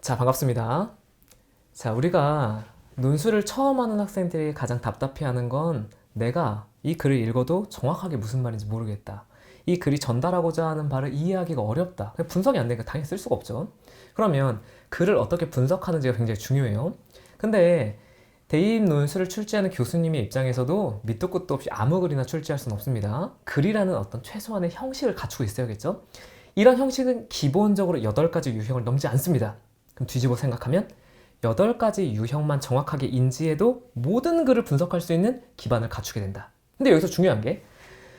자, 반갑습니다. 자, 우리가 논술을 처음 하는 학생들이 가장 답답해하는 건 내가 이 글을 읽어도 정확하게 무슨 말인지 모르겠다. 이 글이 전달하고자 하는 바를 이해하기가 어렵다. 분석이 안 되니까 당연히 쓸 수가 없죠. 그러면 글을 어떻게 분석하는지가 굉장히 중요해요. 근데 대입 논술을 출제하는 교수님의 입장에서도 밑도 끝도 없이 아무 글이나 출제할 수는 없습니다. 글이라는 어떤 최소한의 형식을 갖추고 있어야겠죠. 이런 형식은 기본적으로 8가지 유형을 넘지 않습니다. 그럼 뒤집어 생각하면 8가지 유형만 정확하게 인지해도 모든 글을 분석할 수 있는 기반을 갖추게 된다. 근데 여기서 중요한 게,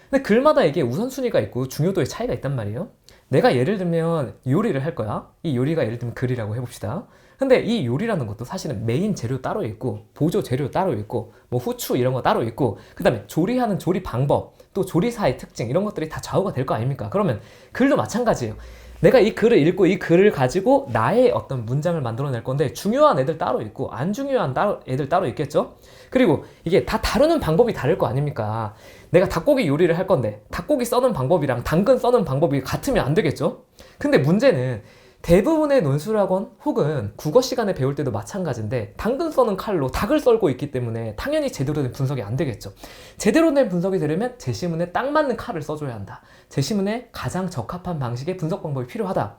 근데 글마다 이게 우선순위가 있고 중요도의 차이가 있단 말이에요. 내가 예를 들면 요리를 할 거야. 이 요리가 예를 들면 글이라고 해봅시다. 근데 이 요리라는 것도 사실은 메인 재료 따로 있고 보조 재료 따로 있고 뭐 후추 이런 거 따로 있고 그 다음에 조리하는 조리 방법 또 조리사의 특징 이런 것들이 다 좌우가 될 거 아닙니까? 그러면 글도 마찬가지예요. 내가 이 글을 읽고 이 글을 가지고 나의 어떤 문장을 만들어낼 건데 중요한 애들 따로 있고 안 중요한 애들 따로 있겠죠? 그리고 이게 다 다루는 방법이 다를 거 아닙니까? 내가 닭고기 요리를 할 건데 닭고기 써는 방법이랑 당근 써는 방법이 같으면 안 되겠죠? 근데 문제는 대부분의 논술학원 혹은 국어 시간에 배울 때도 마찬가지인데 당근 써는 칼로 닭을 썰고 있기 때문에 당연히 제대로 된 분석이 안 되겠죠. 제대로 된 분석이 되려면 제시문에 딱 맞는 칼을 써줘야 한다. 제시문에 가장 적합한 방식의 분석 방법이 필요하다.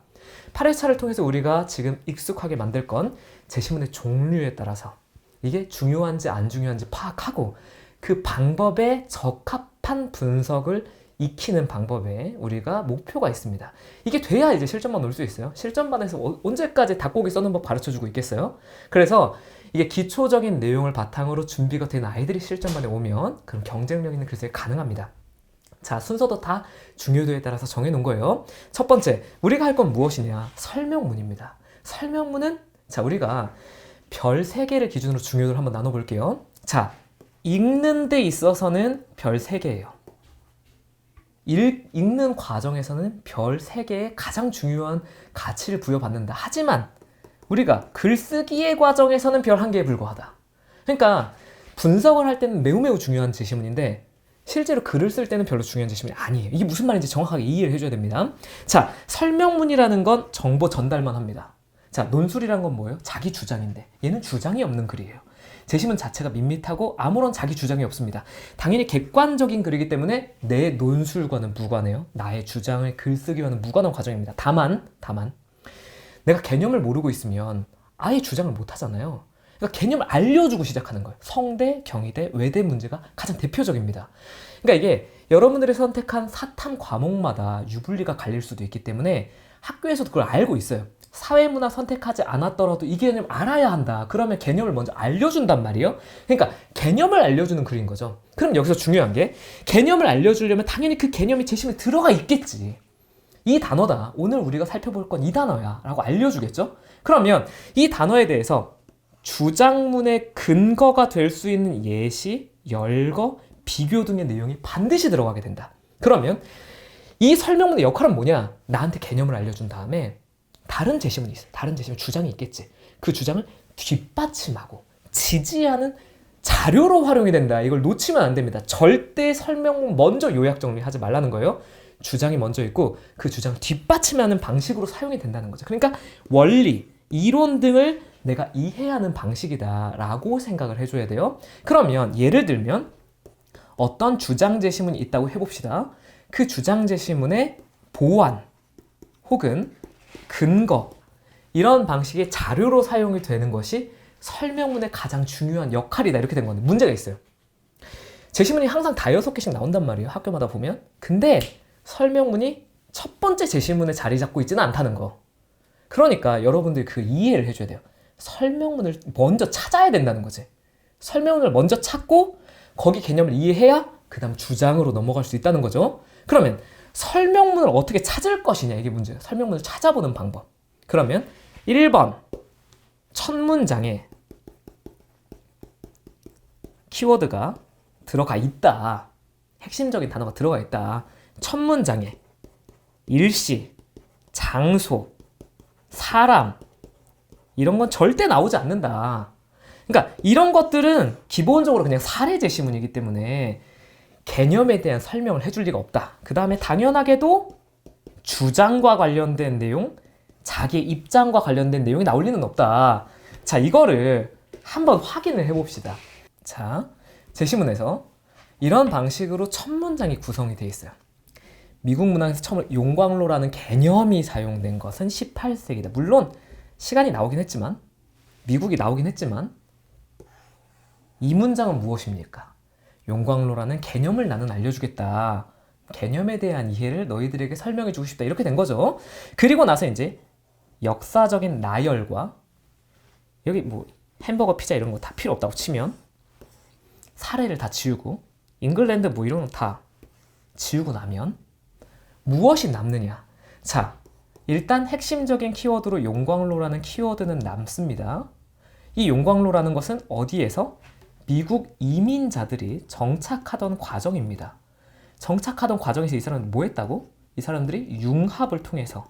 8회차를 통해서 우리가 지금 익숙하게 만들 건 제시문의 종류에 따라서 이게 중요한지 안 중요한지 파악하고 그 방법에 적합한 분석을 익히는 방법에 우리가 목표가 있습니다. 이게 돼야 이제 실전반 올 수 있어요. 실전반에서 언제까지 닭고기 써는 법 가르쳐주고 있겠어요? 그래서 이게 기초적인 내용을 바탕으로 준비가 된 아이들이 실전반에 오면 그럼 경쟁력 있는 글쓰기 가능합니다. 자, 순서도 다 중요도에 따라서 정해놓은 거예요. 첫 번째, 우리가 할 건 무엇이냐? 설명문입니다. 설명문은 자, 우리가 별 3개를 기준으로 중요도를 한번 나눠볼게요. 자, 읽는 데 있어서는 별 3개예요. 읽는 과정에서는 별 3개의 가장 중요한 가치를 부여받는다. 하지만 우리가 글쓰기의 과정에서는 별 1개에 불과하다. 그러니까 분석을 할 때는 매우 중요한 제시문인데 실제로 글을 쓸 때는 별로 중요한 제시문이 아니에요. 이게 무슨 말인지 정확하게 이해를 해줘야 됩니다. 자, 설명문이라는 건 정보 전달만 합니다. 자, 논술이란 건 뭐예요? 자기 주장인데 얘는 주장이 없는 글이에요. 제시문 자체가 밋밋하고 아무런 자기 주장이 없습니다. 당연히 객관적인 글이기 때문에 내 논술과는 무관해요. 나의 주장을 글쓰기와는 무관한 과정입니다. 다만 내가 개념을 모르고 있으면 아예 주장을 못 하잖아요. 그러니까 개념을 알려주고 시작하는 거예요. 성대, 경희대, 외대 문제가 가장 대표적입니다. 그러니까 이게 여러분들이 선택한 사탐 과목마다 유불리가 갈릴 수도 있기 때문에 학교에서도 그걸 알고 있어요. 사회문화 선택하지 않았더라도 이 개념을 알아야 한다. 그러면 개념을 먼저 알려준단 말이에요. 그러니까 개념을 알려주는 글인 거죠. 그럼 여기서 중요한 게 개념을 알려주려면 당연히 그 개념이 제시문에 들어가 있겠지. 이 단어다. 오늘 우리가 살펴볼 건 이 단어야 라고 알려주겠죠. 그러면 이 단어에 대해서 주장문의 근거가 될 수 있는 예시, 열거, 비교 등의 내용이 반드시 들어가게 된다. 그러면 이 설명문의 역할은 뭐냐? 나한테 개념을 알려준 다음에 다른 제시문이 있어요. 다른 제시문 주장이 있겠지. 그 주장을 뒷받침하고 지지하는 자료로 활용이 된다. 이걸 놓치면 안 됩니다. 절대 설명문 먼저 요약 정리하지 말라는 거예요. 주장이 먼저 있고 그 주장을 뒷받침하는 방식으로 사용이 된다는 거죠. 그러니까 원리, 이론 등을 내가 이해하는 방식이다라고 생각을 해줘야 돼요. 그러면 예를 들면 어떤 주장 제시문이 있다고 해봅시다. 그 주장 제시문의 보완 혹은 근거 이런 방식의 자료로 사용이 되는 것이 설명문의 가장 중요한 역할이다 이렇게 된 건데 문제가 있어요. 제시문이 항상 다 6개씩 나온단 말이에요. 학교마다 보면. 근데 설명문이 첫 번째 제시문에 자리 잡고 있지는 않다는 거. 그러니까 여러분들이 그 이해를 해줘야 돼요. 설명문을 먼저 찾아야 된다는 거지. 설명문을 먼저 찾고 거기 개념을 이해해야 그 다음 주장으로 넘어갈 수 있다는 거죠. 그러면 설명문을 어떻게 찾을 것이냐 이게 문제예요. 설명문을 찾아보는 방법. 그러면 1번 첫 문장에 키워드가 들어가 있다. 핵심적인 단어가 들어가 있다. 첫 문장에 일시, 장소, 사람 이런 건 절대 나오지 않는다. 그러니까 이런 것들은 기본적으로 그냥 사례 제시문이기 때문에 개념에 대한 설명을 해줄 리가 없다. 그 다음에 당연하게도 주장과 관련된 내용, 자기의 입장과 관련된 내용이 나올 리는 없다. 자, 이거를 한번 확인을 해봅시다. 자, 제시문에서 이런 방식으로 첫 문장이 구성이 되어 있어요. 미국 문학에서 처음으로 용광로라는 개념이 사용된 것은 18세기다. 물론 시간이 나오긴 했지만, 미국이 나오긴 했지만, 이 문장은 무엇입니까? 용광로라는 개념을 나는 알려주겠다. 개념에 대한 이해를 너희들에게 설명해주고 싶다. 이렇게 된 거죠. 그리고 나서 이제 역사적인 나열과 여기 뭐 햄버거, 피자 이런 거 다 필요 없다고 치면 사례를 다 지우고 잉글랜드 뭐 이런 거 다 지우고 나면 무엇이 남느냐? 자, 일단 핵심적인 키워드로 용광로라는 키워드는 남습니다. 이 용광로라는 것은 어디에서? 미국 이민자들이 정착하던 과정입니다. 정착하던 과정에서 이 사람은 뭐 했다고? 이 사람들이 융합을 통해서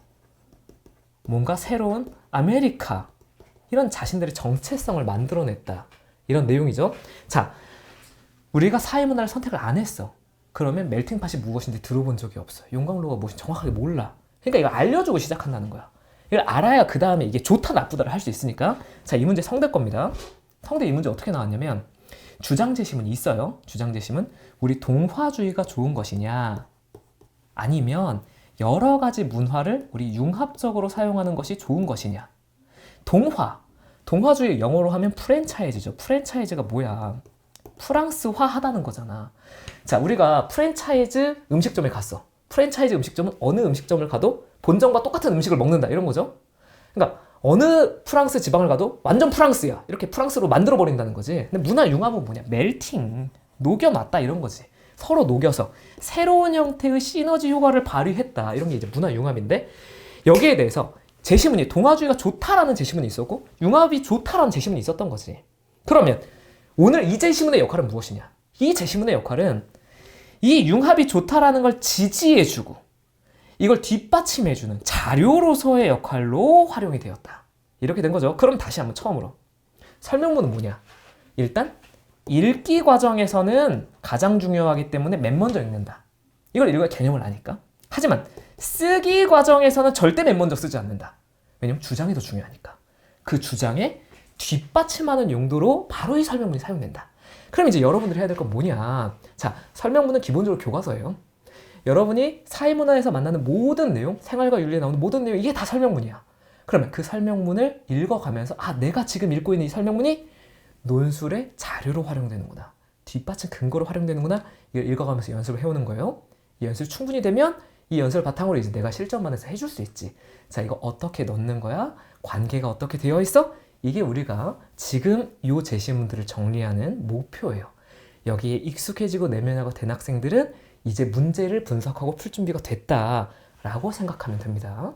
뭔가 새로운 아메리카, 이런 자신들의 정체성을 만들어냈다. 이런 내용이죠. 자, 우리가 사회문화를 선택을 안 했어. 그러면 멜팅팟이 무엇인지 들어본 적이 없어. 용광로가 무엇인지 정확하게 몰라. 그러니까 이걸 알려주고 시작한다는 거야. 이걸 알아야 그 다음에 이게 좋다 나쁘다를 할 수 있으니까. 자, 이 문제 성대 겁니다. 성대 이 문제 어떻게 나왔냐면 주장제시문이 있어요. 주장제시문. 우리 동화주의가 좋은 것이냐, 아니면 여러 가지 문화를 우리 융합적으로 사용하는 것이 좋은 것이냐. 동화주의 영어로 하면 프랜차이즈죠. 프랜차이즈가 뭐야? 프랑스화 하다는 거잖아. 자, 우리가 프랜차이즈 음식점에 갔어. 프랜차이즈 음식점은 어느 음식점을 가도 본점과 똑같은 음식을 먹는다, 이런 거죠. 그러니까 어느 프랑스 지방을 가도 완전 프랑스야, 이렇게 프랑스로 만들어 버린다는 거지. 근데 문화 융합은 뭐냐? 멜팅, 녹여놨다, 이런 거지. 서로 녹여서 새로운 형태의 시너지 효과를 발휘했다, 이런 게 이제 문화 융합인데, 여기에 대해서 제시문이 동화주의가 좋다라는 제시문이 있었고 융합이 좋다라는 제시문이 있었던 거지. 그러면 오늘 이 제시문의 역할은 무엇이냐? 이 제시문의 역할은 이 융합이 좋다라는 걸 지지해주고 이걸 뒷받침해주는 자료로서의 역할로 활용이 되었다. 이렇게 된 거죠. 그럼 다시 한번 처음으로. 설명문은 뭐냐? 일단 읽기 과정에서는 가장 중요하기 때문에 맨 먼저 읽는다. 이걸 읽어야 개념을 아니까. 하지만 쓰기 과정에서는 절대 맨 먼저 쓰지 않는다. 왜냐면 주장이 더 중요하니까. 그 주장에 뒷받침하는 용도로 바로 이 설명문이 사용된다. 그럼 이제 여러분들이 해야 될 건 뭐냐? 자, 설명문은 기본적으로 교과서예요. 여러분이 사회문화에서 만나는 모든 내용, 생활과 윤리에 나오는 모든 내용, 이게 다 설명문이야. 그러면 그 설명문을 읽어가면서 내가 지금 읽고 있는 이 설명문이 논술의 자료로 활용되는구나. 뒷받침 근거로 활용되는구나. 이걸 읽어가면서 연습을 해오는 거예요. 이 연습이 충분히 되면 이 연습을 바탕으로 이제 내가 실전반에서 해줄 수 있지. 자, 이거 어떻게 넣는 거야? 관계가 어떻게 되어 있어? 이게 우리가 지금 이 제시문들을 정리하는 목표예요. 여기에 익숙해지고 내면하고 된 학생들은 이제 문제를 분석하고 풀 준비가 됐다라고 생각하면 됩니다.